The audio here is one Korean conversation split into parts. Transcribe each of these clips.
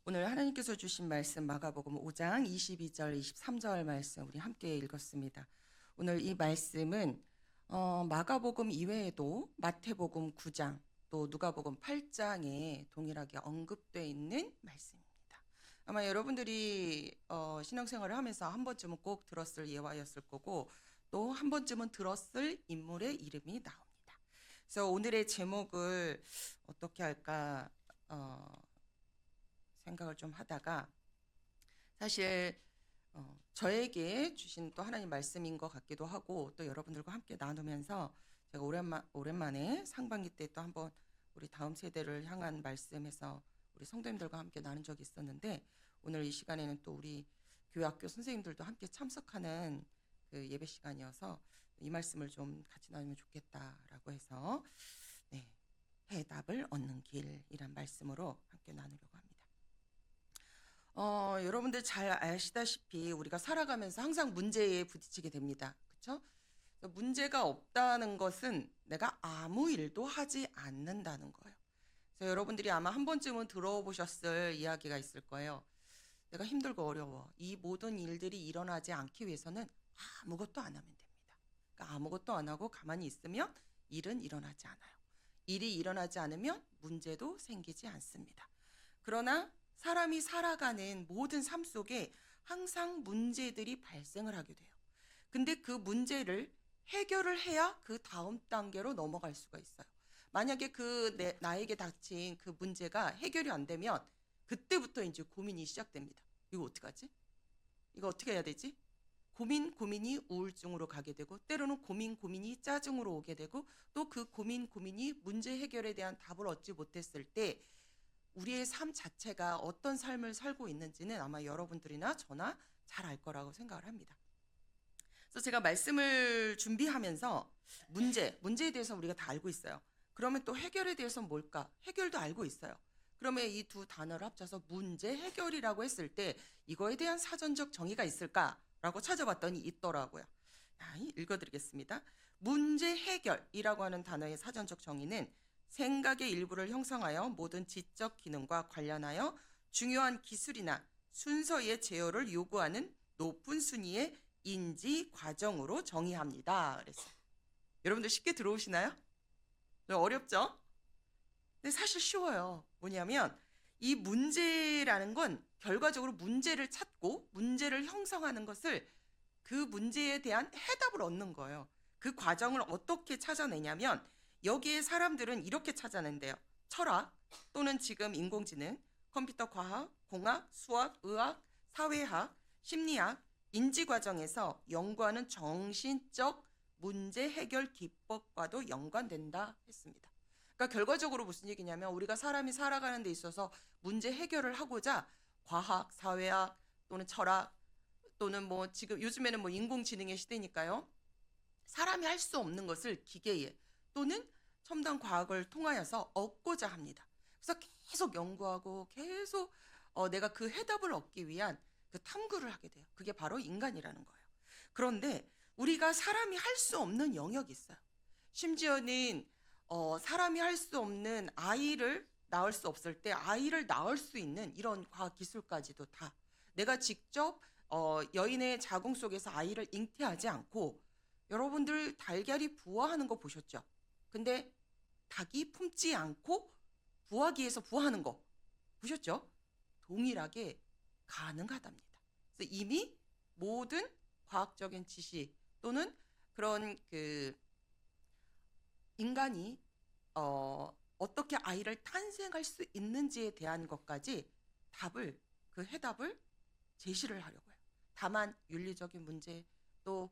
오늘 하나님께서 주신 말씀 마가복음 5장 22절 23절 말씀 우리 함께 읽었습니다. 오늘 이 말씀은 마가복음 이외에도 마태복음 9장 또 누가복음 8장에 동일하게 언급되어 있는 말씀입니다. 아마 여러분들이 신앙생활을 하면서 한 번쯤은 꼭 들었을 예화였을 거고 또 한 번쯤은 들었을 인물의 이름이 나옵니다. 그래서 오늘의 제목을 어떻게 할까 생각을 좀 하다가 사실 저에게 주신 또 하나님 말씀인 것 같기도 하고 또 여러분들과 함께 나누면서 제가 오랜만에 상반기 때 또 한번 우리 다음 세대를 향한 말씀에서 우리 성도님들과 함께 나눈 적이 있었는데 오늘 이 시간에는 또 우리 교회학교 선생님들도 함께 참석하는 그 예배 시간이어서 이 말씀을 좀 같이 나누면 좋겠다라고 해서 해답을 얻는 길이란 말씀으로 함께 나누려고 합니다. 여러분들 잘 아시다시피 우리가 살아가면서 항상 문제에 부딪히게 됩니다. 그렇죠? 문제가 없다는 것은 내가 아무 일도 하지 않는다는 거예요. 그래서 여러분들이 아마 한 번쯤은 들어보셨을 이야기가 있을 거예요. 내가 힘들고 어려워. 이 모든 일들이 일어나지 않기 위해서는 아무것도 안 하면 됩니다. 그러니까 아무것도 안 하고 가만히 있으면 일은 일어나지 않아요. 일이 일어나지 않으면 문제도 생기지 않습니다. 그러나 사람이 살아가는 모든 삶 속에 항상 문제들이 발생을 하게 돼요. 근데 그 문제를 해결을 해야 그 다음 단계로 넘어갈 수가 있어요. 만약에 나에게 닥친 그 문제가 해결이 안 되면 그때부터 이제 고민이 시작됩니다. 이거 어떡하지? 이거 어떻게 해야 되지? 고민이 우울증으로 가게 되고 때로는 고민이 짜증으로 오게 되고 또 그 고민이 문제 해결에 대한 답을 얻지 못했을 때 우리의 삶 자체가 어떤 삶을 살고 있는지는 아마 여러분들이나 저나 잘 알 거라고 생각을 합니다. 그래서 제가 말씀을 준비하면서 문제에 대해서 우리가 다 알고 있어요. 그러면 또 해결에 대해서 뭘까? 해결도 알고 있어요. 그러면 이 두 단어를 합쳐서 문제 해결이라고 했을 때 이거에 대한 사전적 정의가 있을까라고 찾아봤더니 있더라고요. 읽어드리겠습니다. 문제 해결이라고 하는 단어의 사전적 정의는 생각의 일부를 형성하여 모든 지적 기능과 관련하여 중요한 기술이나 순서의 제어를 요구하는 높은 순위의 인지 과정으로 정의합니다. 그랬어요. 여러분들 쉽게 들어오시나요? 어렵죠? 근데 사실 쉬워요. 뭐냐면 이 문제라는 건 결과적으로 문제를 찾고 문제를 형성하는 것을 그 문제에 대한 해답을 얻는 거예요. 그 과정을 어떻게 찾아내냐면 여기에 사람들은 이렇게 찾아낸대요. 철학 또는 지금 인공지능, 컴퓨터 과학, 공학, 수학, 의학, 사회학, 심리학, 인지 과정에서 연구하는 정신적 문제 해결 기법과도 연관된다 했습니다. 그러니까 결과적으로 무슨 얘기냐면 우리가 사람이 살아가는 데 있어서 문제 해결을 하고자 과학, 사회학 또는 철학 또는 뭐 지금 요즘에는 뭐 인공지능의 시대니까요. 사람이 할 수 없는 것을 기계에 또는 첨단 과학을 통하여서 얻고자 합니다. 그래서 계속 연구하고 계속 내가 그 해답을 얻기 위한 그 탐구를 하게 돼요. 그게 바로 인간이라는 거예요. 그런데 우리가 사람이 할 수 없는 영역이 있어요. 심지어는 사람이 할 수 없는 아이를 낳을 수 없을 때 아이를 낳을 수 있는 이런 과학 기술까지도 다 내가 직접 여인의 자궁 속에서 아이를 잉태하지 않고 여러분들 달걀이 부화하는 거 보셨죠? 근데 닭이 품지 않고 부화기에서 부화하는 거 보셨죠? 동일하게 가능하답니다. 그래서 이미 모든 과학적인 지식 또는 그런 그 인간이 어떻게 아이를 탄생할 수 있는지에 대한 것까지 그 해답을 제시를 하려고 해요. 다만 윤리적인 문제 또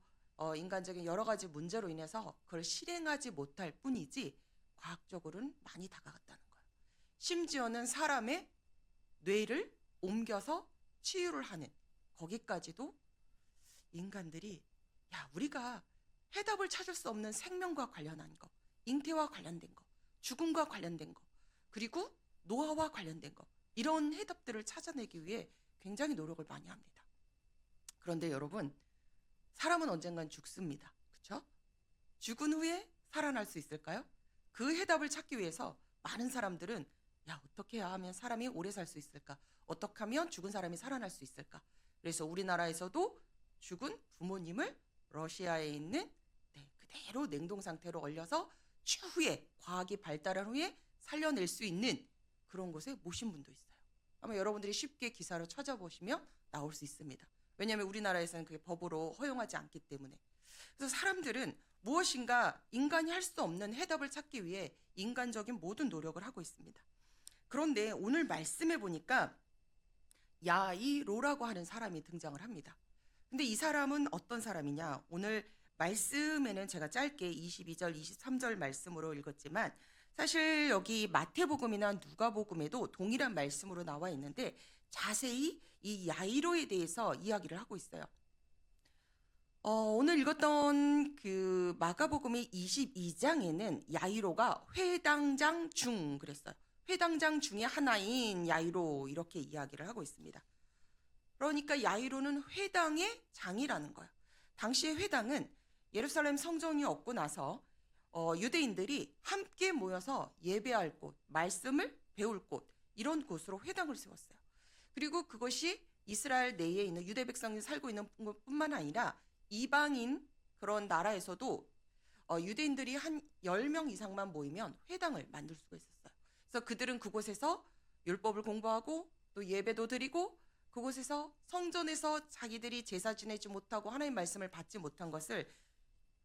인간적인 여러 가지 문제로 인해서 그걸 실행하지 못할 뿐이지 과학적으로는 많이 다가갔다는 거예요. 심지어는 사람의 뇌를 옮겨서 치유를 하는 거기까지도 인간들이 우리가 해답을 찾을 수 없는 생명과 관련한 거, 잉태와 관련된 거, 죽음과 관련된 거, 그리고 노화와 관련된 거 이런 해답들을 찾아내기 위해 굉장히 노력을 많이 합니다. 그런데 여러분, 사람은 언젠간 죽습니다. 그렇죠? 죽은 후에 살아날 수 있을까요? 그 해답을 찾기 위해서 많은 사람들은 야, 어떻게 해야 하면 사람이 오래 살 수 있을까? 어떻게 하면 죽은 사람이 살아날 수 있을까? 그래서 우리나라에서도 죽은 부모님을 러시아에 있는 그대로 냉동 상태로 얼려서 추후에 과학이 발달한 후에 살려낼 수 있는 그런 곳에 모신 분도 있어요. 아마 여러분들이 쉽게 기사로 찾아보시면 나올 수 있습니다. 왜냐하면 우리나라에서는 그게 법으로 허용하지 않기 때문에. 그래서 사람들은 무엇인가 인간이 할 수 없는 해답을 찾기 위해 인간적인 모든 노력을 하고 있습니다. 그런데 오늘 말씀해 보니까 야이로라고 하는 사람이 등장을 합니다. 근데 이 사람은 어떤 사람이냐? 오늘 말씀에는 제가 짧게 22절, 23절 말씀으로 읽었지만 사실 여기 마태복음이나 누가복음에도 동일한 말씀으로 나와 있는데 자세히 이 야이로에 대해서 이야기를 하고 있어요. 오늘 읽었던 그 마가복음의 22장에는 야이로가 회당장 중 그랬어요. 회당장 중에 하나인 야이로 이렇게 이야기를 하고 있습니다. 그러니까 야이로는 회당의 장이라는 거예요. 당시의 회당은 예루살렘 성전이 없고 나서 유대인들이 함께 모여서 예배할 곳, 말씀을 배울 곳 이런 곳으로 회당을 세웠어요. 그리고 그것이 이스라엘 내에 있는 유대 백성이 살고 있는 것뿐만 아니라 이방인 그런 나라에서도 유대인들이 한 10명 이상만 모이면 회당을 만들 수가 있었어요. 그래서 그들은 그곳에서 율법을 공부하고 또 예배도 드리고 그곳에서 성전에서 자기들이 제사 지내지 못하고 하나님 말씀을 받지 못한 것을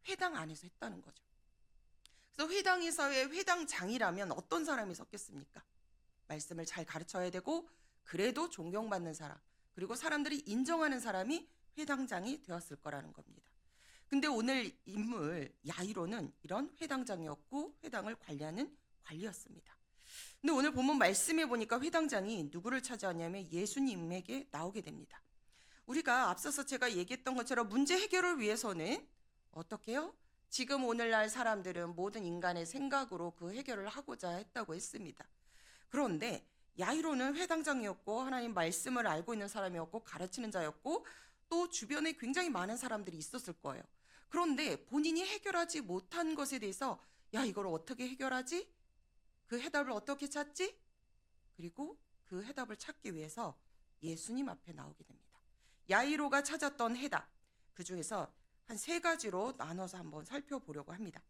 회당 안에서 했다는 거죠. 그래서 회당에서의 회당장이라면 어떤 사람이 섰겠습니까? 말씀을 잘 가르쳐야 되고 그래도 존경받는 사람, 그리고 사람들이 인정하는 사람이 회당장이 되었을 거라는 겁니다. 근데 오늘 인물 야이로는 이런 회당장이었고 회당을 관리하는 관리였습니다. 근데 오늘 본문 말씀해 보니까 회당장이 누구를 찾아왔냐면 예수님에게 나오게 됩니다. 우리가 앞서서 제가 얘기했던 것처럼 문제 해결을 위해서는 어떻게 해요? 지금 오늘날 사람들은 모든 인간의 생각으로 그 해결을 하고자 했다고 했습니다. 그런데 야이로는 회당장이었고 하나님 말씀을 알고 있는 사람이었고 가르치는 자였고 또 주변에 굉장히 많은 사람들이 있었을 거예요. 그런데 본인이 해결하지 못한 것에 대해서 야, 이걸 어떻게 해결하지? 그 해답을 어떻게 찾지? 그리고 그 해답을 찾기 위해서 예수님 앞에 나오게 됩니다. 야이로가 찾았던 해답, 그 중에서 한 3가지로 나눠서 한번 살펴보려고 합니다.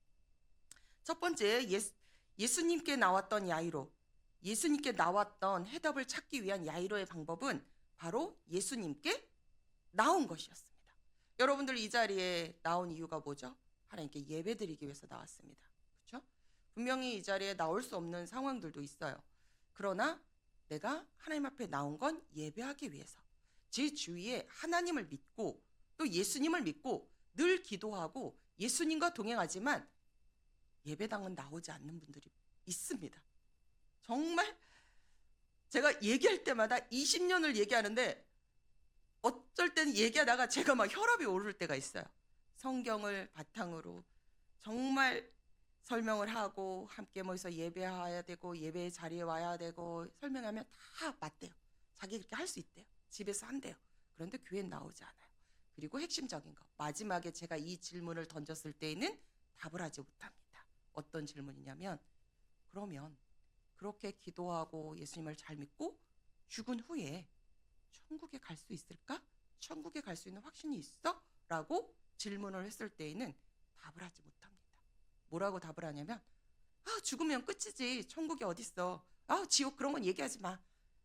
첫 번째, 예수님께 나왔던 야이로, 예수님께 나왔던 해답을 찾기 위한 야이로의 방법은 바로 예수님께 나온 것이었습니다. 여러분들 이 자리에 나온 이유가 뭐죠? 하나님께 예배드리기 위해서 나왔습니다. 그렇죠? 분명히 이 자리에 나올 수 없는 상황들도 있어요. 그러나 내가 하나님 앞에 나온 건 예배하기 위해서 제 주위에 하나님을 믿고 또 예수님을 믿고 늘 기도하고 예수님과 동행하지만 예배당은 나오지 않는 분들이 있습니다. 정말 제가 얘기할 때마다 20년을 얘기하는데 어쩔 때는 얘기하다가 제가 막 혈압이 오를 때가 있어요. 성경을 바탕으로 정말 설명을 하고 함께 모여서 예배해야 되고 예배 자리에 와야 되고 설명하면 다 맞대요. 자기 그렇게 할 수 있대요. 집에서 한대요. 그런데 교회는 나오지 않아요. 그리고 핵심적인 거 마지막에 제가 이 질문을 던졌을 때에는 답을 하지 못합니다. 어떤 질문이냐면 그러면 그렇게 기도하고 예수님을 잘 믿고 죽은 후에 천국에 갈 수 있을까? 천국에 갈 수 있는 확신이 있어? 라고 질문을 했을 때에는 답을 하지 못합니다. 뭐라고 답을 하냐면 죽으면 끝이지. 천국이 어딨어. 지옥 그런 건 얘기하지 마.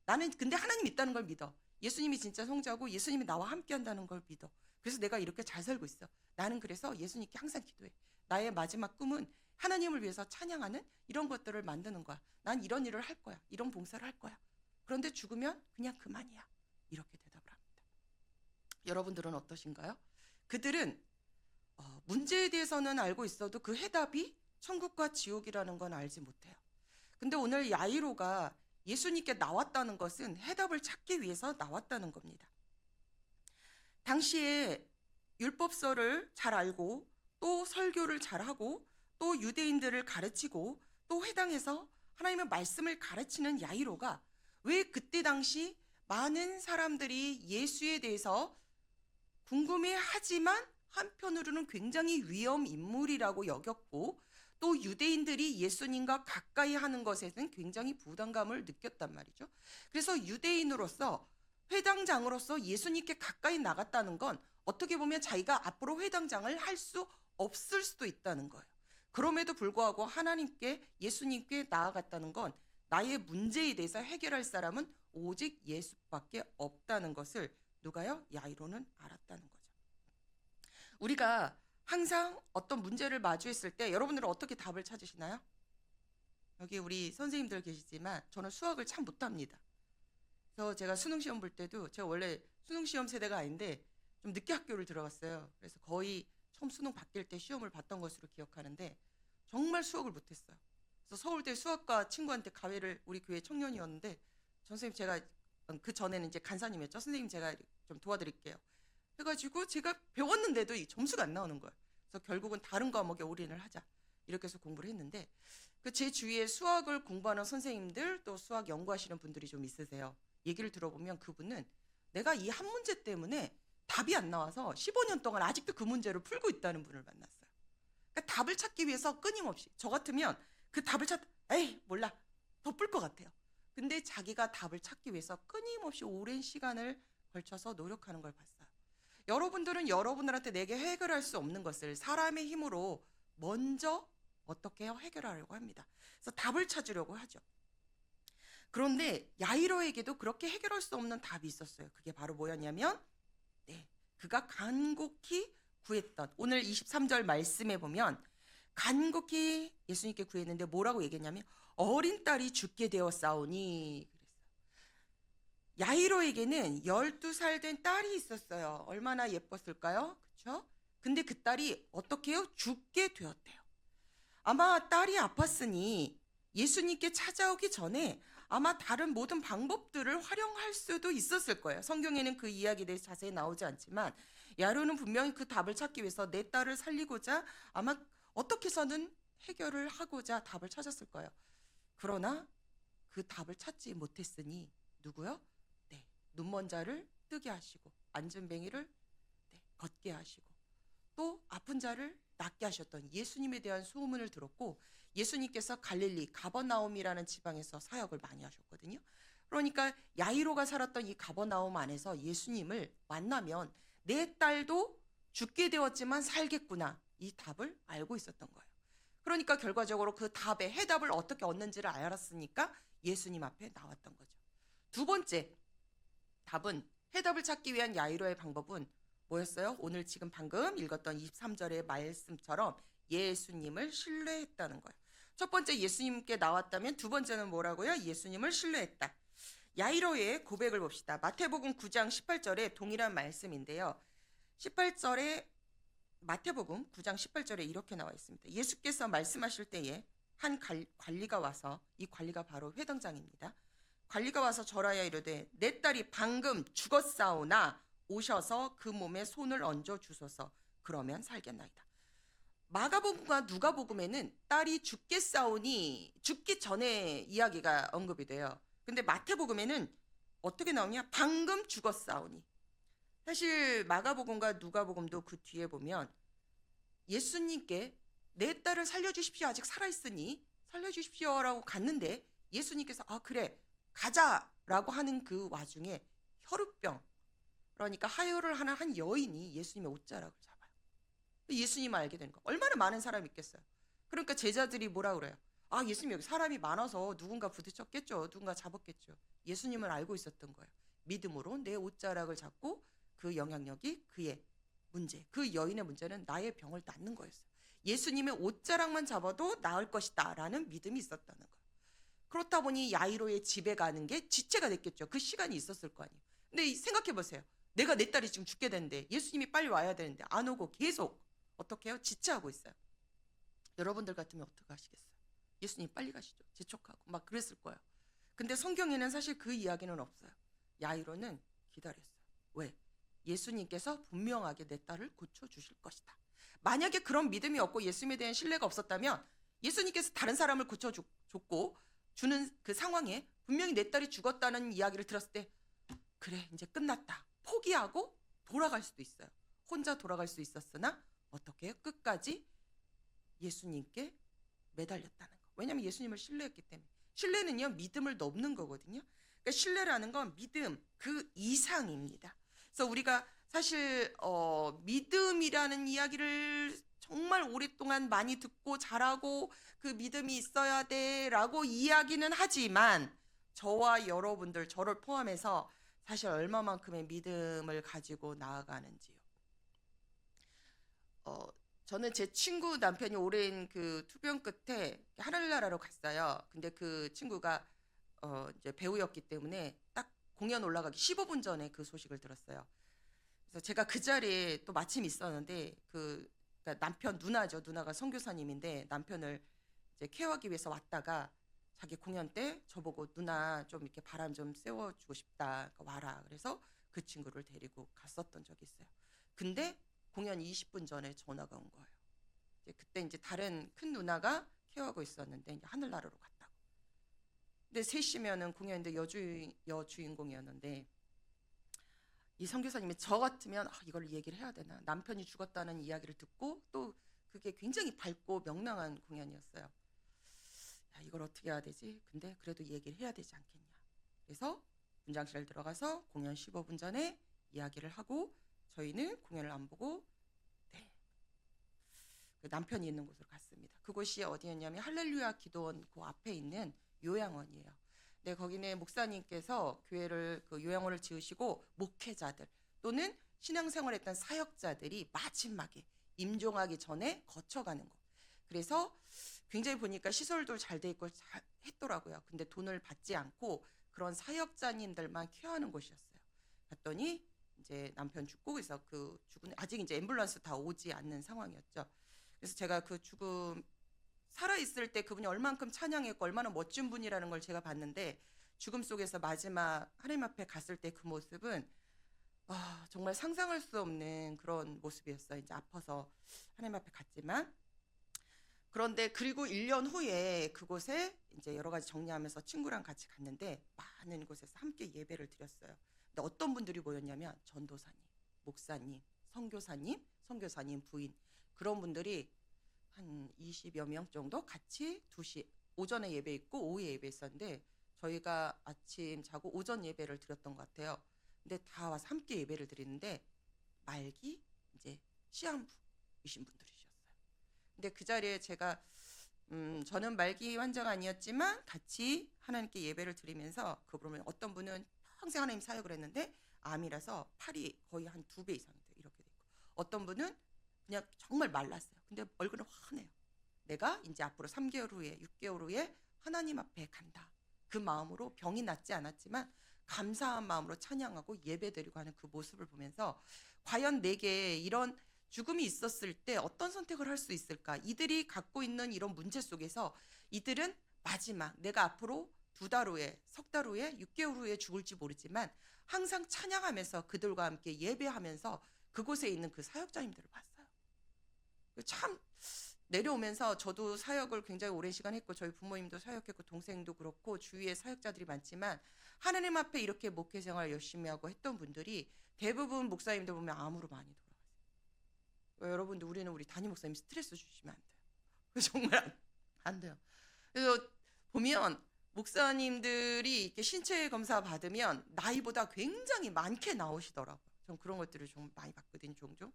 나는 근데 하나님 있다는 걸 믿어. 예수님이 진짜 성자고 예수님이 나와 함께 한다는 걸 믿어. 그래서 내가 이렇게 잘 살고 있어. 나는 그래서 예수님께 항상 기도해. 나의 마지막 꿈은 하나님을 위해서 찬양하는 이런 것들을 만드는 거야. 난 이런 일을 할 거야. 이런 봉사를 할 거야. 그런데 죽으면 그냥 그만이야. 이렇게 대답을 합니다. 여러분들은 어떠신가요? 그들은 문제에 대해서는 알고 있어도 그 해답이 천국과 지옥이라는 건 알지 못해요. 근데 오늘 야이로가 예수님께 나왔다는 것은 해답을 찾기 위해서 나왔다는 겁니다. 당시에 율법서를 잘 알고 또 설교를 잘하고 또 유대인들을 가르치고 또 회당에서 하나님의 말씀을 가르치는 야이로가 왜 그때 당시 많은 사람들이 예수에 대해서 궁금해하지만 한편으로는 굉장히 위험 인물이라고 여겼고 또 유대인들이 예수님과 가까이 하는 것에는 굉장히 부담감을 느꼈단 말이죠. 그래서 유대인으로서 회당장으로서 예수님께 가까이 나갔다는 건 어떻게 보면 자기가 앞으로 회당장을 할 수 없을 수도 있다는 거예요. 그럼에도 불구하고 하나님께 예수님께 나아갔다는 건 나의 문제에 대해서 해결할 사람은 오직 예수밖에 없다는 것을 누가요? 야이로는 알았다는 거죠. 우리가 항상 어떤 문제를 마주했을 때 여러분들은 어떻게 답을 찾으시나요? 여기 우리 선생님들 계시지만 저는 수학을 참 못합니다. 그래서 제가 수능 시험 볼 때도 제가 원래 수능 시험 세대가 아닌데 좀 늦게 학교를 들어갔어요. 그래서 거의 처음 수능 바뀔 때 시험을 봤던 것으로 기억하는데 정말 수학을 못했어요. 그래서 서울대 수학과 친구한테 가회를 우리 교회 청년이었는데 선생님 제가 그 전에는 이제 간사님이었죠. 선생님 제가 좀 도와드릴게요. 해가지고 제가 배웠는데도 이 점수가 안 나오는 거예요. 그래서 결국은 다른 과목에 올인을 하자 이렇게 해서 공부를 했는데 그 제 주위에 수학을 공부하는 선생님들 또 수학 연구하시는 분들이 좀 있으세요. 얘기를 들어보면 그분은 내가 이 한 문제 때문에 답이 안 나와서 15년 동안 아직도 그 문제를 풀고 있다는 분을 만났어요. 그러니까 답을 찾기 위해서 끊임없이 저 같으면 그 답을 에이 몰라 더 풀 것 같아요. 근데 자기가 답을 찾기 위해서 끊임없이 오랜 시간을 걸쳐서 노력하는 걸 봤어요. 여러분들은 여러분들한테 내게 해결할 수 없는 것을 사람의 힘으로 먼저 어떻게 해요? 해결하려고 합니다. 그래서 답을 찾으려고 하죠. 그런데 야이로에게도 그렇게 해결할 수 없는 답이 있었어요. 그게 바로 뭐였냐면 그가 간곡히 구했던 오늘 23절 말씀에 보면 간곡히 예수님께 구했는데 뭐라고 얘기했냐면 어린 딸이 죽게 되었사오니 그랬어요. 야이로에게는 12살 된 딸이 있었어요. 얼마나 예뻤을까요? 그렇죠? 근데 그 딸이 어떻게 해요? 죽게 되었대요. 아마 딸이 아팠으니 예수님께 찾아오기 전에 아마 다른 모든 방법들을 활용할 수도 있었을 거예요. 성경에는 그 이야기에 대해서 자세히 나오지 않지만 야이로는 분명히 그 답을 찾기 위해서 내 딸을 살리고자 아마 어떻게 해서든 해결을 하고자 답을 찾았을 거예요. 그러나 그 답을 찾지 못했으니 누구요? 눈먼 자를 뜨게 하시고 안진뱅이를 걷게 하시고 또 아픈 자를 낫게 하셨던 예수님에 대한 소문을 들었고 예수님께서 갈릴리 가버나움이라는 지방에서 사역을 많이 하셨거든요. 그러니까 야이로가 살았던 이 가버나움 안에서 예수님을 만나면 내 딸도 죽게 되었지만 살겠구나 이 답을 알고 있었던 거예요. 그러니까 결과적으로 그 답의 해답을 어떻게 얻는지를 알았으니까 예수님 앞에 나왔던 거죠. 두 번째 답은 해답을 찾기 위한 야이로의 방법은 뭐였어요? 오늘 지금 방금 읽었던 23절의 말씀처럼 예수님을 신뢰했다는 거예요. 첫 번째 예수님께 나왔다면 두 번째는 뭐라고요? 예수님을 신뢰했다. 야이로의 고백을 봅시다. 마태복음 9장 18절에 동일한 말씀인데요. 18절에 마태복음 9장 18절에 이렇게 나와 있습니다. 예수께서 말씀하실 때에 한 관리가 와서 이 관리가 바로 회당장입니다. 관리가 와서 절하여 이르되 내 딸이 방금 죽었사오나 오셔서 그 몸에 손을 얹어 주소서 그러면 살겠나이다. 마가복음과 누가복음에는 딸이 죽겠사오니 죽기 전에 이야기가 언급이 돼요. 근데 마태복음에는 어떻게 나오냐? 방금 죽었사오니. 사실 마가복음과 누가복음도 그 뒤에 보면 예수님께 내 딸을 살려주십시오. 아직 살아있으니 살려주십시오라고 갔는데 예수님께서 그래 가자라고 하는 그 와중에 혈우병 그러니까 하혈을 하는 한 여인이 예수님의 옷자락을 잡아요. 예수님을 알게 되는 거. 얼마나 많은 사람이 있겠어요. 그러니까 제자들이 뭐라 그래요? 예수님 여기 사람이 많아서 누군가 부딪혔겠죠. 누군가 잡았겠죠. 예수님을 알고 있었던 거예요. 믿음으로 내 옷자락을 잡고 그 영향력이 그의 문제, 그 여인의 문제는 나의 병을 낫는 거였어요. 예수님의 옷자락만 잡아도 나을 것이다 라는 믿음이 있었다는 거예요. 그렇다 보니 야이로의 집에 가는 게 지체가 됐겠죠. 그 시간이 있었을 거 아니에요. 근데 생각해 보세요. 내가 내 딸이 지금 죽게 되는데 예수님이 빨리 와야 되는데 안 오고 계속 어떻게 해요? 지체하고 있어요. 여러분들 같으면 어떻게 하시겠어요? 예수님 빨리 가시죠. 재촉하고 막 그랬을 거예요. 근데 성경에는 사실 그 이야기는 없어요. 야이로는 기다렸어요. 왜? 예수님께서 분명하게 내 딸을 고쳐주실 것이다. 만약에 그런 믿음이 없고 예수님에 대한 신뢰가 없었다면 예수님께서 다른 사람을 고쳐줬고 주는 그 상황에 분명히 내 딸이 죽었다는 이야기를 들었을 때 그래 이제 끝났다 포기하고 돌아갈 수도 있어요. 혼자 돌아갈 수 있었으나 어떻게 해요? 끝까지 예수님께 매달렸다는 거. 왜냐하면 예수님을 신뢰했기 때문에. 신뢰는요, 믿음을 넘는 거거든요. 그러니까 신뢰라는 건 믿음 그 이상입니다. 그래서 우리가 사실 믿음이라는 이야기를 정말 오랫동안 많이 듣고 자라고 그 믿음이 있어야 돼라고 이야기는 하지만 저와 여러분들, 저를 포함해서 사실 얼마만큼의 믿음을 가지고 나아가는지요. 저는 제 친구 남편이 오랜 그 투병 끝에 하늘나라로 갔어요. 근데 그 친구가 이제 배우였기 때문에 딱 공연 올라가기 15분 전에 그 소식을 들었어요. 그래서 제가 그 자리에 또 마침 있었는데 그러니까 남편 누나죠. 누나가 선교사님인데 남편을 이제 케어하기 위해서 왔다가 자기 공연 때 저보고 누나 좀 이렇게 바람 좀 쐬워주고 싶다. 그러니까 와라. 그래서 그 친구를 데리고 갔었던 적이 있어요. 근데 공연 20분 전에 전화가 온 거예요. 이제 그때 이제 다른 큰 누나가 케어하고 있었는데 이제 하늘나라로 갔다고. 근데 셋이면은 공연인데 여주인공이었는데 이 선교사님이 저 같으면 이걸 얘기를 해야 되나? 남편이 죽었다는 이야기를 듣고 또 그게 굉장히 밝고 명랑한 공연이었어요. 야, 이걸 어떻게 해야 되지? 근데 그래도 얘기를 해야 되지 않겠냐. 그래서 분장실에 들어가서 공연 15분 전에 이야기를 하고 저희는 공연을 안 보고 그 남편이 있는 곳으로 갔습니다. 그곳이 어디였냐면 할렐루야 기도원 그 앞에 있는 요양원이에요. 네, 거기는 목사님께서 교회를 그 요양원을 지으시고 목회자들 또는 신앙생활했던 사역자들이 마지막에 임종하기 전에 거쳐가는 곳. 그래서 굉장히 보니까 시설도 잘 돼 있고 잘 했더라고요. 근데 돈을 받지 않고 그런 사역자님들만 케어하는 곳이었어요. 갔더니 이제 남편 죽고 그래서 그 죽은 아직 이제 앰뷸런스 다 오지 않는 상황이었죠. 그래서 제가 그 죽음 살아있을 때 그분이 얼만큼 찬양했고 얼마나 멋진 분이라는 걸 제가 봤는데 죽음 속에서 마지막 하나님 앞에 갔을 때 그 모습은 정말 상상할 수 없는 그런 모습이었어요. 이제 아파서 하나님 앞에 갔지만 그런데 그리고 1년 후에 그곳에 이제 여러 가지 정리하면서 친구랑 같이 갔는데 많은 곳에서 함께 예배를 드렸어요. 근데 어떤 분들이 모였냐면 전도사님, 목사님, 선교사님 부인 그런 분들이 한 20여 명 정도 같이 2시 오전에 예배 있고 오후에 예배 있었는데 저희가 아침 자고 오전 예배를 드렸던 것 같아요. 근데 다 와서 함께 예배를 드리는데 말기 이제 시한부이신 분들이셨어요. 근데 그 자리에 제가 저는 말기 환자가 아니었지만 같이 하나님께 예배를 드리면서 그분은 어떤 분은 평생 하나님 사역을 했는데 암이라서 팔이 거의 한 2배 이상 돼요. 이렇게 돼 있고 어떤 분은 그냥 정말 말랐어요. 근데 얼굴은 환해요. 내가 이제 앞으로 3개월 후에 6개월 후에 하나님 앞에 간다. 그 마음으로 병이 낫지 않았지만 감사한 마음으로 찬양하고 예배드리고 하는 그 모습을 보면서 과연 내게 이런 죽음이 있었을 때 어떤 선택을 할 수 있을까? 이들이 갖고 있는 이런 문제 속에서 이들은 마지막 내가 앞으로 2달 후에, 석 달 후에, 6개월 후에 죽을지 모르지만 항상 찬양하면서 그들과 함께 예배하면서 그곳에 있는 그 사역자님들을 봤어요. 참 내려오면서 저도 사역을 굉장히 오랜 시간 했고 저희 부모님도 사역했고 동생도 그렇고 주위에 사역자들이 많지만 하나님 앞에 이렇게 목회 생활 열심히 하고 했던 분들이 대부분 목사님들 보면 암으로 많이 돌아가세요. 여러분들 우리는 우리 담임 목사님 스트레스 주시면 안 돼요. 정말 안 돼요. 그래서 보면 목사님들이 이렇게 신체 검사 받으면 나이보다 굉장히 많게 나오시더라고요. 전 그런 것들을 좀 많이 봤거든요, 종종.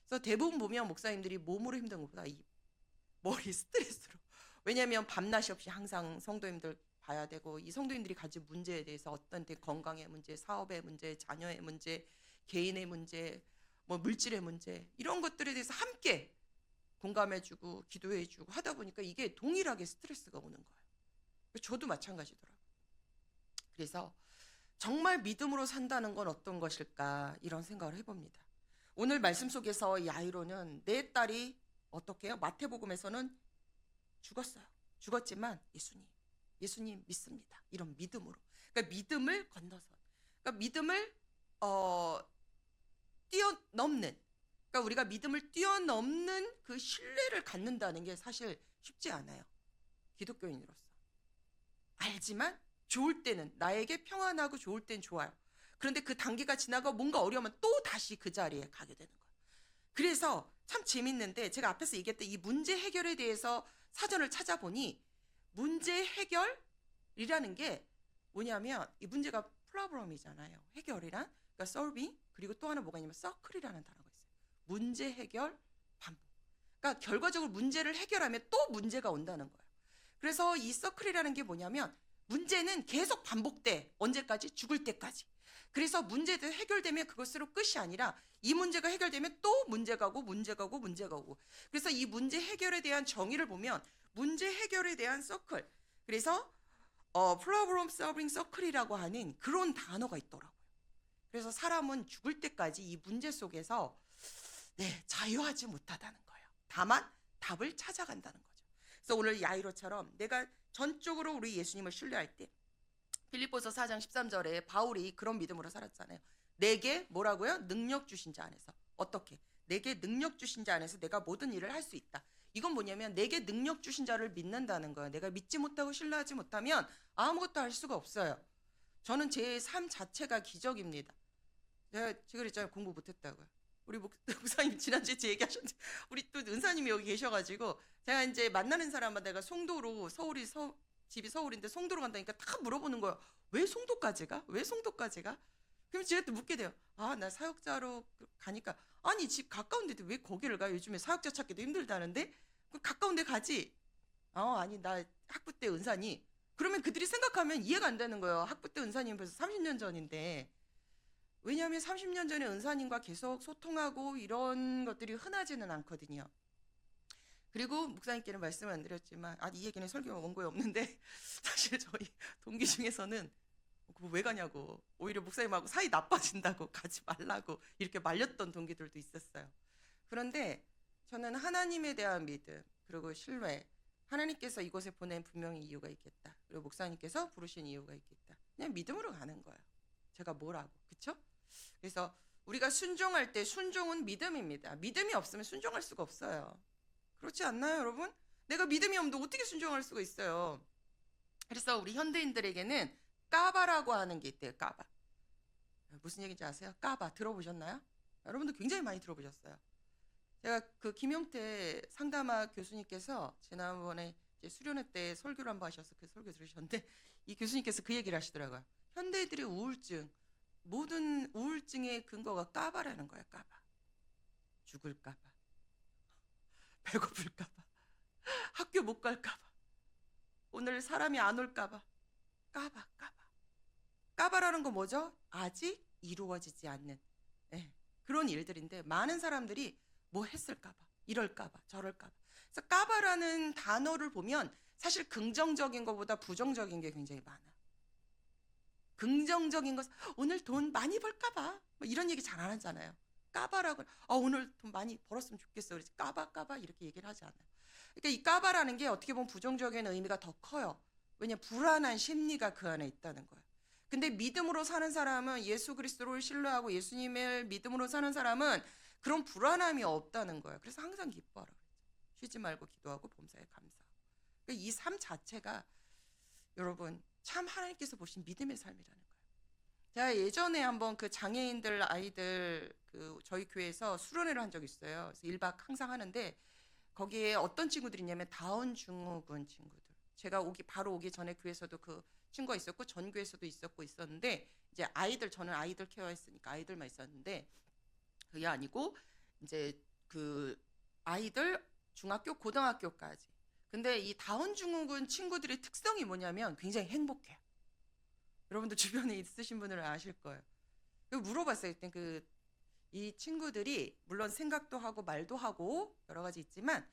그래서 대부분 보면 목사님들이 몸으로 힘든 것보다 이 머리 스트레스로. 왜냐하면 밤낮이 없이 항상 성도님들 봐야 되고 이 성도님들이 가진 문제에 대해서 어떤 건강의 문제, 사업의 문제, 자녀의 문제, 개인의 문제, 뭐 물질의 문제 이런 것들에 대해서 함께 공감해주고 기도해주고 하다 보니까 이게 동일하게 스트레스가 오는 거예요. 저도 마찬가지더라고요. 그래서 정말 믿음으로 산다는 건 어떤 것일까 이런 생각을 해봅니다. 오늘 말씀 속에서 야이로는 내 딸이 어떻게 해요? 마태복음에서는 죽었어요. 죽었지만 예수님 믿습니다. 이런 믿음으로. 그러니까 믿음을 건너서. 그러니까 믿음을 뛰어넘는. 그러니까 우리가 믿음을 뛰어넘는 그 신뢰를 갖는다는 게 사실 쉽지 않아요. 기독교인으로서. 알지만 좋을 때는 나에게 평안하고 좋을 땐 좋아요. 그런데 그 단계가 지나고 뭔가 어려우면 또 다시 그 자리에 가게 되는 거예요. 그래서 참 재밌는데 제가 앞에서 얘기했던 이 문제 해결에 대해서 사전을 찾아보니 문제 해결이라는 게 뭐냐면 이 문제가 프로블럼이잖아요. 해결이란 그러니까 solving 그리고 또 하나 뭐가 있냐면 circle이라는 단어가 있어요. 문제 해결 반복. 그러니까 결과적으로 문제를 해결하면 또 문제가 온다는 거예요. 그래서 이 circle이라는 게 뭐냐면 문제는 계속 반복돼. 언제까지? 죽을 때까지. 그래서 문제도 해결되면 그것으로 끝이 아니라 이 문제가 해결되면 또 문제가 오고 문제가 오고 문제가 오고. 그래서 이 문제 해결에 대한 정의를 보면 문제 해결에 대한 서클. 그래서 problem solving circle이라고 하는 그런 단어가 있더라고요. 그래서 사람은 죽을 때까지 이 문제 속에서 자유하지 못하다는 거예요. 다만 답을 찾아간다는 거죠. 그래서 오늘 야이로처럼 내가 전적으로 우리 예수님을 신뢰할 때 빌립보서 4장 13절에 바울이 그런 믿음으로 살았잖아요. 내게 뭐라고요? 능력 주신 자 안에서. 어떻게? 내게 능력 주신 자 안에서 내가 모든 일을 할 수 있다. 이건 뭐냐면 내게 능력 주신 자를 믿는다는 거예요. 내가 믿지 못하고 신뢰하지 못하면 아무것도 할 수가 없어요. 저는 제 삶 자체가 기적입니다. 제가 그랬잖아요. 공부 못했다고요. 우리 목사님 지난주에 제 얘기하셨는데 우리 또 은사님이 여기 계셔가지고 제가 이제 만나는 사람마다 내가 송도로 집이 서울인데 송도로 간다니까 다 물어보는 거예요. 왜 송도까지 가? 왜 송도까지 가? 그럼 제가 또 묻게 돼요. 나 사역자로 가니까 아니 집 가까운데 왜 거기를 가? 요즘에 사역자 찾기도 힘들다는데 가까운 데 가지. 아니 나 학부 때 은사님. 그러면 그들이 생각하면 이해가 안 되는 거예요. 학부 때 은사님 벌써 30년 전인데. 왜냐하면 30년 전에 은사님과 계속 소통하고 이런 것들이 흔하지는 않거든요. 그리고 목사님께는 말씀을 안 드렸지만 이 얘기는 설교 원고에 없는데 사실 저희 동기 중에서는 왜 가냐고 오히려 목사님하고 사이 나빠진다고 가지 말라고 이렇게 말렸던 동기들도 있었어요. 그런데 저는 하나님에 대한 믿음 그리고 신뢰 하나님께서 이곳에 보낸 분명히 이유가 있겠다. 그리고 목사님께서 부르신 이유가 있겠다. 그냥 믿음으로 가는 거예요. 제가 뭐라고 그렇죠? 그래서 우리가 순종할 때 순종은 믿음입니다. 믿음이 없으면 순종할 수가 없어요. 그렇지 않나요, 여러분? 내가 믿음이 없는데 어떻게 순종할 수가 있어요? 그래서 우리 현대인들에게는 까바라고 하는 게 있대요. 까바. 무슨 얘기인지 아세요? 까바 들어보셨나요? 여러분도 굉장히 많이 들어보셨어요. 제가 그 김용태 상담학 교수님께서 지난번에 이제 수련회 때 설교를 한번 하셔서 그 설교 들으셨는데 이 교수님께서 그 얘기를 하시더라고요. 현대인들의 우울증, 모든 우울증의 근거가 까바라는 거예요. 까바. 죽을까봐. 배고플까봐. 학교 못 갈까봐. 오늘 사람이 안 올까봐. 까바. 까바라는 건 뭐죠? 아직 이루어지지 않는 그런 일들인데 많은 사람들이 뭐 했을까봐, 이럴까봐, 저럴까봐. 그래서 까바라는 단어를 보면 사실 긍정적인 것보다 부정적인 게 굉장히 많아요. 긍정적인 것은 오늘 돈 많이 벌까봐 뭐 이런 얘기 잘 안 하잖아요. 까바라고 오늘 돈 많이 벌었으면 좋겠어. 그래서 까바 이렇게 얘기를 하지 않아요. 그러니까 이 까바라는 게 어떻게 보면 부정적인 의미가 더 커요. 왜냐 불안한 심리가 그 안에 있다는 거예요. 근데 믿음으로 사는 사람은 예수 그리스도를 신뢰하고 예수님을 믿음으로 사는 사람은 그런 불안함이 없다는 거예요. 그래서 항상 기뻐하라 그랬죠. 쉬지 말고 기도하고 범사에 감사하고. 그러니까 이 삶 자체가 여러분 참 하나님께서 보신 믿음의 삶이라는 거예요. 제가 예전에 한번 그 장애인들 아이들 그 저희 교회에서 수련회를 한 적이 있어요. 그래서 1박 항상 하는데 거기에 어떤 친구들이 있냐면 다운 증후군 친구들. 제가 바로 오기 전에 교회에서도 그 친구가 있었고 전 교회에서도 있었는데 이제 저는 아이들 케어했으니까 아이들만 있었는데 그게 아니고 이제 그 아이들 중학교 고등학교까지. 근데 이 다운 증후군 친구들의 특성이 뭐냐면 굉장히 행복해요. 여러분도 주변에 있으신 분들은 아실 거예요. 물어봤어요. 일단 이 친구들이 물론 생각도 하고 말도 하고 여러 가지 있지만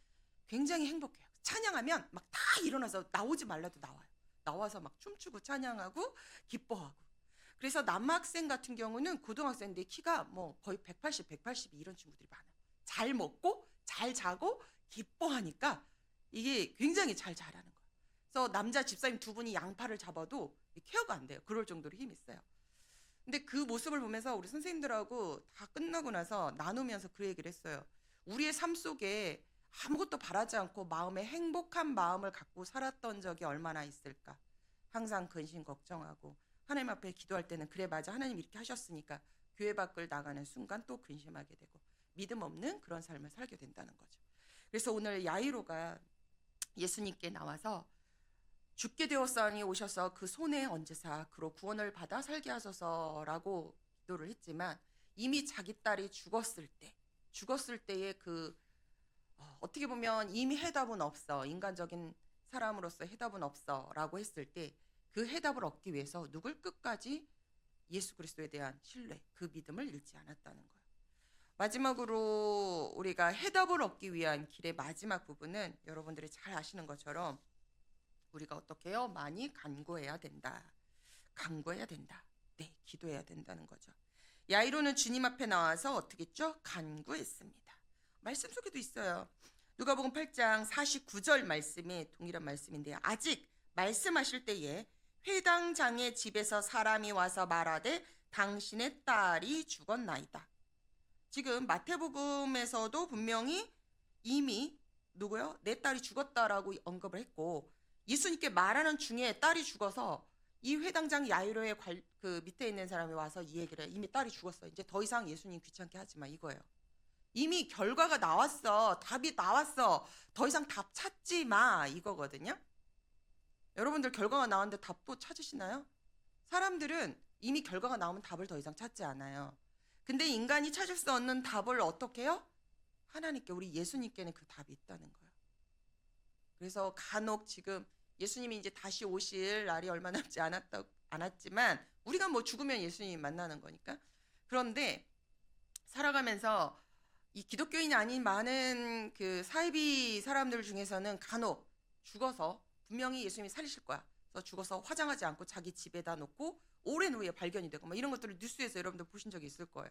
굉장히 행복해요. 찬양하면 막 다 일어나서 나오지 말라도 나와요. 나와서 막 춤추고 찬양하고 기뻐하고. 그래서 남학생 같은 경우는 고등학생인데 키가 뭐 거의 180, 182 이런 친구들이 많아요. 잘 먹고 잘 자고 기뻐하니까 이게 굉장히 잘 자라는 거예요. 그래서 남자 집사님 2분이 양팔을 잡아도 케어가 안 돼요. 그럴 정도로 힘이 있어요. 근데 그 모습을 보면서 우리 선생님들하고 다 끝나고 나서 나누면서 그 얘기를 했어요. 우리의 삶 속에 아무것도 바라지 않고 마음에 행복한 마음을 갖고 살았던 적이 얼마나 있을까. 항상 근심 걱정하고 하나님 앞에 기도할 때는 그래 맞아 하나님 이렇게 하셨으니까 교회 밖을 나가는 순간 또 근심하게 되고 믿음 없는 그런 삶을 살게 된다는 거죠. 그래서 오늘 야이로가 예수님께 나와서 죽게 되었사오니 오셔서 그 손에 얹으사 그로 구원을 받아 살게 하소서라고 기도를 했지만 이미 자기 딸이 죽었을 때의 그 어떻게 보면 이미 해답은 없어. 인간적인 사람으로서 해답은 없어라고 했을 때 그 해답을 얻기 위해서 누굴 끝까지 예수 그리스도에 대한 신뢰, 그 믿음을 잃지 않았다는 거예요. 마지막으로 우리가 해답을 얻기 위한 길의 마지막 부분은 여러분들이 잘 아시는 것처럼 우리가 어떻게 해요? 많이 간구해야 된다. 간구해야 된다. 네, 기도해야 된다는 거죠. 야이로는 주님 앞에 나와서 어떻게 했죠? 간구했습니다. 말씀 속에도 있어요. 누가복음 8장 49절 말씀이 동일한 말씀인데요. 아직 말씀하실 때에 회당장의 집에서 사람이 와서 말하되 당신의 딸이 죽었나이다. 지금 마태복음에서도 분명히 이미 누구요? 내 딸이 죽었다라고 언급을 했고 예수님께 말하는 중에 딸이 죽어서 이 회당장 야이로의 그 밑에 있는 사람이 와서 이 얘기를 해. 이미 딸이 죽었어. 이제 더 이상 예수님 귀찮게 하지 마 이거예요. 이미 결과가 나왔어. 답이 나왔어. 더 이상 답 찾지 마 이거거든요. 여러분들 결과가 나왔는데 답도 찾으시나요? 사람들은 이미 결과가 나오면 답을 더 이상 찾지 않아요. 근데 인간이 찾을 수 없는 답을 어떻게 해요? 하나님께, 우리 예수님께는 그 답이 있다는 거예요. 그래서 간혹 지금 예수님이 이제 다시 오실 날이 얼마 남지 않았지만 우리가 뭐 죽으면 예수님 만나는 거니까. 그런데 살아가면서 이 기독교인이 아닌 많은 그 사이비 사람들 중에서는 간혹 죽어서 분명히 예수님이 살리실 거야. 그래서 죽어서 화장하지 않고 자기 집에다 놓고 오랜 후에 발견이 되고 막 이런 것들을 뉴스에서 여러분들 보신 적이 있을 거예요.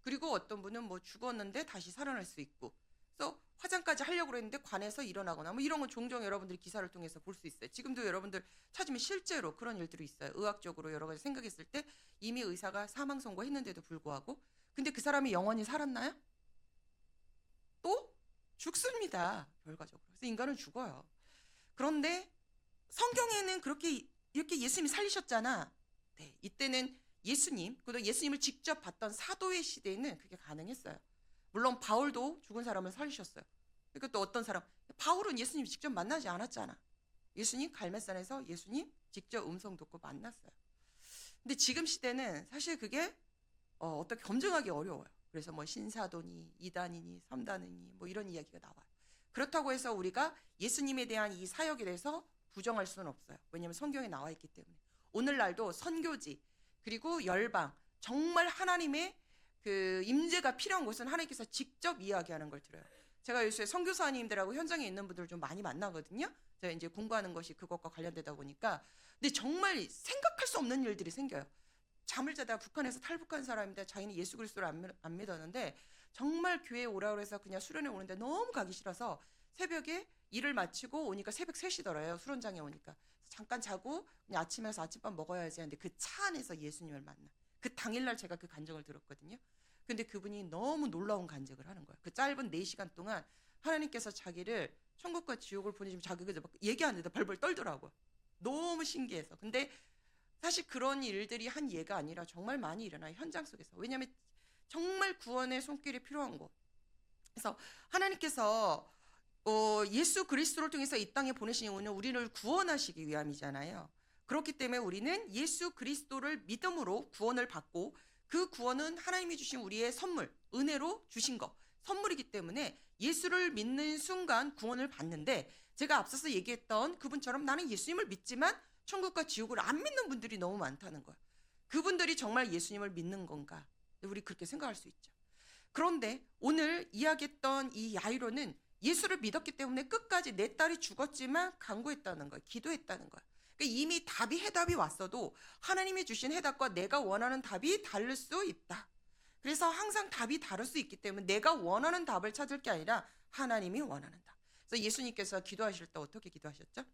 그리고 어떤 분은 뭐 죽었는데 다시 살아날 수 있고, 그래서 화장까지 하려고 그랬는데 관에서 일어나거나 뭐 이런 건 종종 여러분들이 기사를 통해서 볼 수 있어요. 지금도 여러분들 찾으면 실제로 그런 일들이 있어요. 의학적으로 여러 가지 생각했을 때 이미 의사가 사망 선고했는데도 불구하고, 근데 그 사람이 영원히 살았나요? 또 죽습니다. 결과적으로. 그래서 인간은 죽어요. 그런데 성경에는 그렇게 이렇게 예수님이 살리셨잖아. 네, 이때는 예수님, 그리고 예수님을 직접 봤던 사도의 시대에는 그게 가능했어요. 물론 바울도 죽은 사람을 살리셨어요. 그러니까 또 어떤 사람, 바울은 예수님 직접 만나지 않았잖아. 예수님 갈매산에서 예수님 직접 음성 듣고 만났어요. 근데 지금 시대는 사실 그게 어떻게 검증하기 어려워요. 그래서 뭐 신사도니 이단이니 삼단이니 뭐 이런 이야기가 나와요. 그렇다고 해서 우리가 예수님에 대한 이 사역에 대해서 부정할 수는 없어요. 왜냐하면 성경에 나와 있기 때문에. 오늘날도 선교지 그리고 열방, 정말 하나님의 그 임재가 필요한 곳은 하나님께서 직접 이야기하는 걸 들어요. 제가 요새 선교사님들하고 현장에 있는 분들 좀 많이 만나거든요. 제가 이제 공부하는 것이 그것과 관련되다 보니까. 근데 정말 생각할 수 없는 일들이 생겨요. 잠을 자다가 북한에서 탈북한 사람인데 자기는 예수 그리스도를 안 믿었는데 정말 교회에 오라고 해서 그냥 수련회 오는데 너무 가기 싫어서 새벽에 일을 마치고 오니까 새벽 3시더래요. 수련장에 오니까. 잠깐 자고 그냥 아침에 가서 아침밥 먹어야지 하는데 그 차 안에서 예수님을 만나. 그 당일날 제가 그 간증을 들었거든요. 근데 그분이 너무 놀라운 간증을 하는 거예요. 그 짧은 4시간 동안 하나님께서 자기를 천국과 지옥을 보내주면 자기가 막 얘기하는데 벌벌 떨더라고요. 너무 신기해서. 근데 사실 그런 일들이 한 예가 아니라 정말 많이 일어나요. 현장 속에서. 왜냐하면 정말 구원의 손길이 필요한 곳. 그래서 하나님께서 예수 그리스도를 통해서 이 땅에 보내신 이유는 우리를 구원하시기 위함이잖아요. 그렇기 때문에 우리는 예수 그리스도를 믿음으로 구원을 받고 그 구원은 하나님이 주신 우리의 선물, 은혜로 주신 거, 선물이기 때문에 예수를 믿는 순간 구원을 받는데, 제가 앞서서 얘기했던 그분처럼 나는 예수님을 믿지만 천국과 지옥을 안 믿는 분들이 너무 많다는 거예요. 그분들이 정말 예수님을 믿는 건가? 우리 그렇게 생각할 수 있죠. 그런데 오늘 이야기했던 이 야이로는 예수를 믿었기 때문에 끝까지 내 딸이 죽었지만 간구했다는 거예요. 기도했다는 거예요. 그러니까 이미 해답이 왔어도 하나님이 주신 해답과 내가 원하는 답이 다를 수 있다. 그래서 항상 답이 다를 수 있기 때문에 내가 원하는 답을 찾을 게 아니라 하나님이 원하는 답. 그래서 예수님께서 기도하실 때 어떻게 기도하셨죠?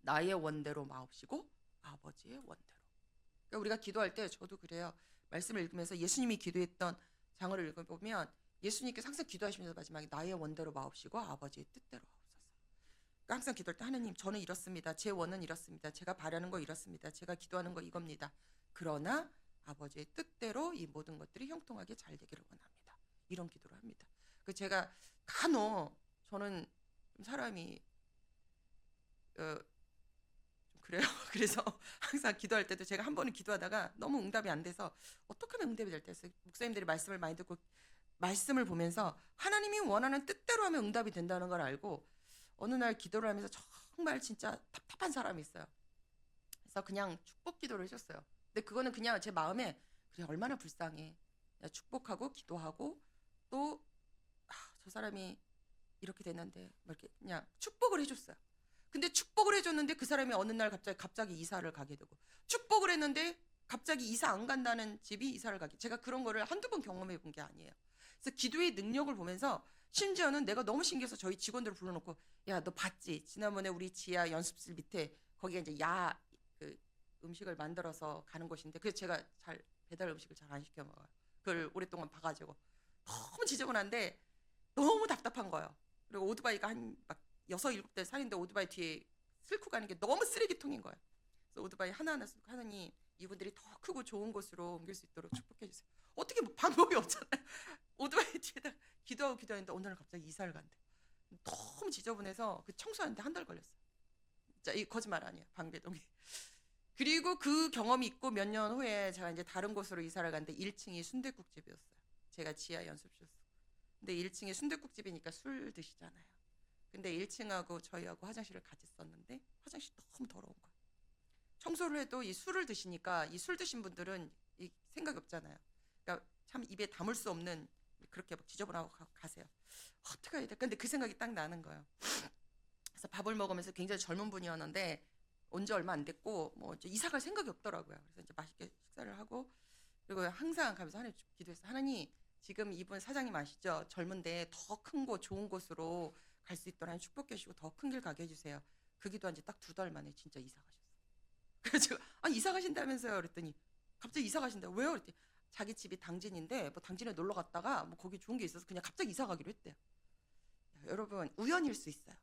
나의 원대로 마옵시고 아버지의 원대로. 그러니까 우리가 기도할 때 저도 그래요. 말씀을 읽으면서 예수님이 기도했던 장을 읽어보면 예수님께서 항상 기도하시면서 마지막에 나의 원대로 마옵시고 아버지의 뜻대로 하옵소서. 그러니까 항상 기도할 때 하나님 저는 이렇습니다. 제 원은 이렇습니다. 제가 바라는 거 이렇습니다. 제가 기도하는 거 이겁니다. 그러나 아버지의 뜻대로 이 모든 것들이 형통하게 잘 되기를 원합니다. 이런 기도를 합니다. 그 제가 간혹 저는 좀 사람이 좀 그래요. 그래서 항상 기도할 때도 제가 한 번은 기도하다가 너무 응답이 안 돼서 어떻게 하면 응답이 될 때 있어요. 목사님들이 말씀을 많이 듣고 말씀을 보면서 하나님이 원하는 뜻대로 하면 응답이 된다는 걸 알고 어느 날 기도를 하면서 정말 진짜 답답한 사람이 있어요. 그래서 그냥 축복 기도를 해줬어요. 근데 그거는 그냥 제 마음에 그래 얼마나 불쌍해. 그냥 축복하고 기도하고 또 저 사람이 이렇게 됐는데 뭐 이렇게 그냥 축복을 해줬어요. 근데 축복을 해줬는데 그 사람이 어느 날 갑자기 이사를 가게 되고 축복을 했는데 갑자기 이사 안 간다는 집이 이사를 가게. 제가 그런 거를 한두 번 경험해 본 게 아니에요. 그래서 기도의 능력을 보면서 심지어는 내가 너무 신기해서 저희 직원들을 불러놓고 야 너 봤지? 지난번에 우리 지하 연습실 밑에 거기가 이제 그 음식을 만들어서 가는 곳인데 그래서 제가 잘 배달 음식을 잘 안 시켜 먹어요. 그걸 오랫동안 봐가지고 너무 지저분한데 너무 답답한 거예요. 그리고 오토바이가 한 막 6-7대 산인데 오토바이 뒤에 싣고 가는 게 너무 쓰레기통인 거예요. 그래서 오토바이 하나하나 싣고 하나님 이분들이 더 크고 좋은 곳으로 옮길 수 있도록 축복해 주세요. 어떻게 뭐 방법이 없잖아요. 오토바이 뒤에다 기도했는데 오늘은 갑자기 이사를 간대. 너무 지저분해서 그 청소하는데 한 달 걸렸어요. 진짜 이 거짓말 아니에요. 방배동이. 그리고 그 경험이 있고 몇 년 후에 제가 이제 다른 곳으로 이사를 갔는데 1층이 순댓국집이었어요. 제가 지하 연습실이었어요. 근데 1층에 순댓국집이니까 술 드시잖아요. 근데 1층하고 저희하고 화장실을 같이 썼는데 화장실이 너무 더러운 거예요. 청소를 해도 이 술을 드시니까 이 술 드신 분들은 이 생각이 없잖아요. 그러니까 참 입에 담을 수 없는 그렇게 막 지저분하고 가세요. 어떻게 해야 돼? 근데 그 생각이 딱 나는 거예요. 그래서 밥을 먹으면서 굉장히 젊은 분이었는데 온 지 얼마 안 됐고 뭐 이제 이사 갈 생각이 없더라고요. 그래서 이제 맛있게 식사를 하고 그리고 항상 가면서 하나님 기도했어요. 하나님 지금 이분 사장님 아시죠? 젊은데 더 큰 곳 좋은 곳으로 갈 수 있도록 축복해 주시고 더 큰 길 가게 해주세요. 그 기도한 지 딱 2달 만에 진짜 이사 가셨어요. 그래서 제가 이사 가신다면서요? 그랬더니 갑자기 이사 가신다고. 왜요? 그랬더니 자기 집이 당진인데 뭐 당진에 놀러 갔다가 뭐 거기 좋은 게 있어서 그냥 갑자기 이사 가기로 했대요. 야, 여러분 우연일 수 있어요.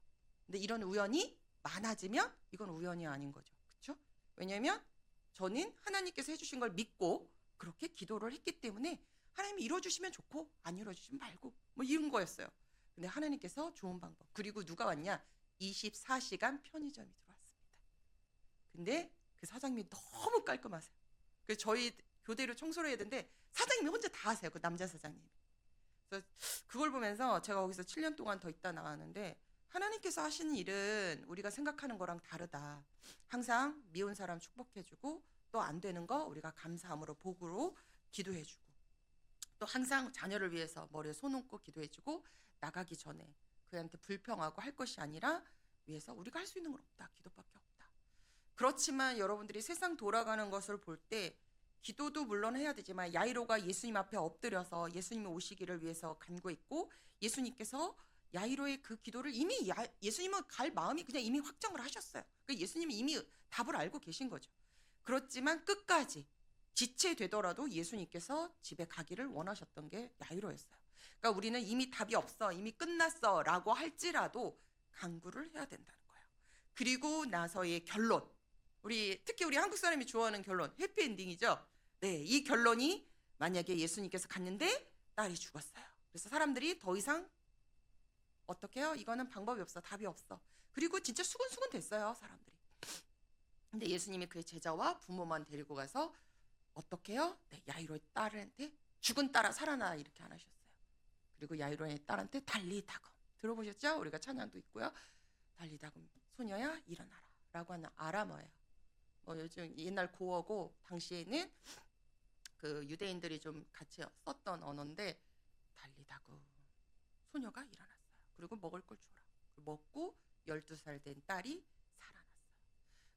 근데 이런 우연이 많아지면 이건 우연이 아닌 거죠. 그렇죠? 왜냐하면 저는 하나님께서 해주신 걸 믿고 그렇게 기도를 했기 때문에 하나님이 이뤄주시면 좋고 안 이뤄주시면 말고 뭐 이런 거였어요. 근데 하나님께서 좋은 방법. 그리고 누가 왔냐? 24시간 편의점이 들어왔습니다. 근데 그 사장님이 너무 깔끔하세요. 그래서 저희 교대로 청소를 해야 되는데 사장님이 혼자 다 하세요. 그 남자 사장님이. 그래서 그걸 보면서 제가 거기서 7년 동안 더 있다 나왔는데 하나님께서 하시는 일은 우리가 생각하는 거랑 다르다. 항상 미운 사람 축복해주고 또 안 되는 거 우리가 감사함으로 복으로 기도해주고 또 항상 자녀를 위해서 머리에 손 얹고 기도해주고 나가기 전에 그한테 불평하고 할 것이 아니라 위해서 우리가 할 수 있는 건 없다. 기도밖에 없다. 그렇지만 여러분들이 세상 돌아가는 것을 볼 때 기도도 물론 해야 되지만 야이로가 예수님 앞에 엎드려서 예수님이 오시기를 위해서 간구했고 예수님께서 야이로의 그 기도를 이미 예수님은 갈 마음이 그냥 이미 확정을 하셨어요. 그러니까 예수님이 이미 답을 알고 계신 거죠. 그렇지만 끝까지 지체되더라도 예수님께서 집에 가기를 원하셨던 게 야이로였어요. 그러니까 우리는 이미 답이 없어, 이미 끝났어 라고 할지라도 간구를 해야 된다는 거예요. 그리고 나서의 결론. 특히 우리 한국 사람이 좋아하는 결론, 해피엔딩이죠. 네, 이 결론이 만약에 예수님께서 갔는데 딸이 죽었어요. 그래서 사람들이 더 이상 어떻게 해요? 이거는 방법이 없어, 답이 없어. 그리고 진짜 수근수근 됐어요, 사람들이. 근데 예수님이 그의 제자와 부모만 데리고 가서 어떻게 해요? 네, 야이로의 딸한테 죽은 딸아 살아나 이렇게 안 하셨어요. 그리고 야이로의 딸한테 달리다금 들어보셨죠? 우리가 찬양도 있고요. 달리다금 소녀야 일어나라 라고 하는 아람어예요. 뭐 요즘 옛날 고어고 당시에는 그 유대인들이 좀 같이 썼던 언어인데 달리다금 소녀가 일어났어요. 그리고 먹을 걸 주라. 먹고 12살 된 딸이 살아났어요.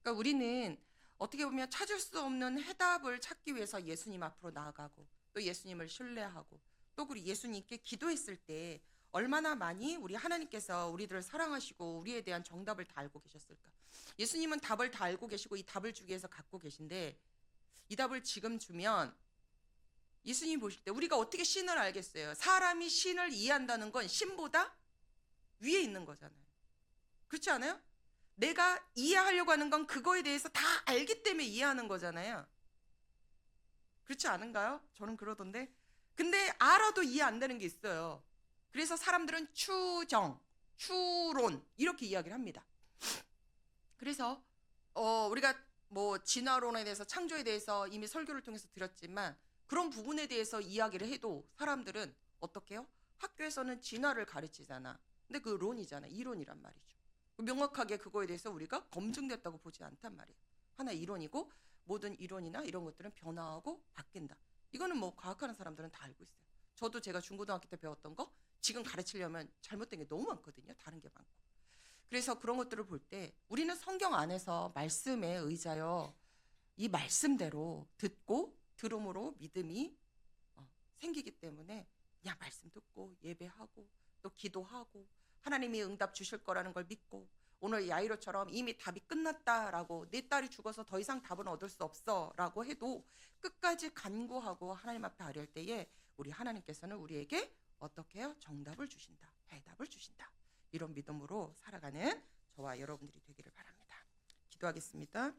그러니까 우리는 어떻게 보면 찾을 수 없는 해답을 찾기 위해서 예수님 앞으로 나아가고 또 예수님을 신뢰하고 또 우리 예수님께 기도했을 때 얼마나 많이 우리 하나님께서 우리들을 사랑하시고 우리에 대한 정답을 다 알고 계셨을까. 예수님은 답을 다 알고 계시고 이 답을 주기 위해서 갖고 계신데 이 답을 지금 주면 예수님이 보실 때 우리가 어떻게 신을 알겠어요. 사람이 신을 이해한다는 건 신보다 위에 있는 거잖아요. 그렇지 않아요? 내가 이해하려고 하는 건 그거에 대해서 다 알기 때문에 이해하는 거잖아요. 그렇지 않은가요? 저는 그러던데. 근데 알아도 이해 안 되는 게 있어요. 그래서 사람들은 추정, 추론 이렇게 이야기를 합니다. 그래서 우리가 뭐 진화론에 대해서 창조에 대해서 이미 설교를 통해서 드렸지만 그런 부분에 대해서 이야기를 해도 사람들은 어떻게 해요? 학교에서는 진화를 가르치잖아. 근데 그 론이잖아. 이론이란 말이죠. 명확하게 그거에 대해서 우리가 검증됐다고 보지 않단 말이에요. 하나 이론이고 모든 이론이나 이런 것들은 변화하고 바뀐다. 이거는 뭐 과학하는 사람들은 다 알고 있어요. 저도 제가 중고등학교 때 배웠던 거 지금 가르치려면 잘못된 게 너무 많거든요. 다른 게 많고. 그래서 그런 것들을 볼 때 우리는 성경 안에서 말씀에 의자여 이 말씀대로 듣고 들음으로 믿음이 생기기 때문에 그냥 말씀 듣고 예배하고 또 기도하고 하나님이 응답 주실 거라는 걸 믿고 오늘 야이로처럼 이미 답이 끝났다라고 내 딸이 죽어서 더 이상 답은 얻을 수 없어라고 해도 끝까지 간구하고 하나님 앞에 아뢰을 때에 우리 하나님께서는 우리에게 어떻게 해요? 정답을 주신다. 해답을 주신다. 이런 믿음으로 살아가는 저와 여러분들이 되기를 바랍니다. 기도하겠습니다.